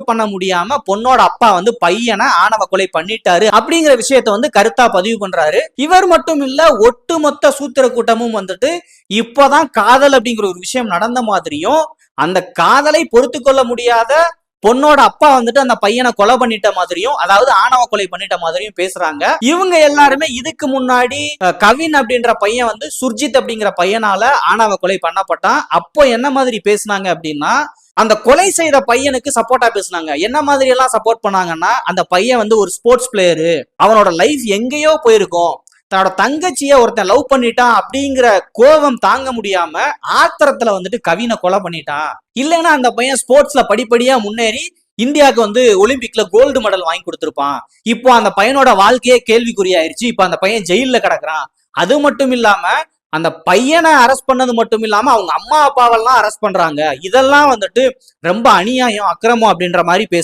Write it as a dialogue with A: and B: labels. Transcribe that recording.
A: பண்ண முடியாம பொண்ணோட அப்பா வந்து பையனை ஆணவ கொலை பண்ணிட்டாரு அப்படிங்கிற விஷயத்த வந்து கருத்தா பதிவு பண்றாரு. இவர் மட்டும் இல்ல, ஒட்டுமொத்த சூத்திர கூட்டமும் வந்துட்டு இப்பதான் காதல் அப்படிங்கிற ஒரு விஷயம் நடந்த மாதிரியும், அந்த காதலை பொறுத்து கொள்ள முடியாத பொண்ணோட அப்பா வந்துட்டு அந்த பையனை கொலை பண்ணிட்ட மாதிரியும், அதாவது ஆணவ கொலை பண்ணிட்ட மாதிரியும் பேசுறாங்க. இவங்க எல்லாருமே இதுக்கு முன்னாடி கவின் அப்படின்ற பையன் வந்து சுர்ஜித் அப்படிங்கிற பையனால ஆணவ கொலை பண்ணப்பட்டான். அப்போ என்ன மாதிரி பேசினாங்க அப்படின்னா, அந்த கொலை செய்த பையனுக்கு சப்போர்ட்டா பேசினாங்க. என்ன மாதிரி எல்லாம் சப்போர்ட் பண்ணாங்கன்னா, அந்த பையன் வந்து ஒரு ஸ்போர்ட்ஸ் பிளேயரு, அவனோட லைஃப் எங்கேயோ போயிருக்கும், தன்னோட தங்கச்சிய ஒருத்தன் லவ் பண்ணிட்டான் அப்படிங்கிற கோபம் தாங்க முடியாம ஆத்திரத்துல வந்துட்டு கவினை கொலை பண்ணிட்டான். இல்லைன்னா அந்த பையன் ஸ்போர்ட்ஸ்ல படிப்படியா முன்னேறி இந்தியாவுக்கு வந்து ஒலிம்பிக்ல கோல்டு மெடல் வாங்கி கொடுத்திருப்பான். இப்போ அந்த பையனோட வாழ்க்கையே கேள்விக்குறியாயிருச்சு. இப்போ அந்த பையன் ஜெயில கிடக்குறான். அது மட்டும் இல்லாம அந்த பையனை அரெஸ்ட் பண்ணது மட்டும் இல்லாம அவங்க அம்மா அப்பாவெல்லாம் அரெஸ்ட் பண்றாங்க. இதெல்லாம் வந்துட்டு ரொம்ப அநியாயம், அக்கிரமம் அப்படின்ற மாதிரி பேச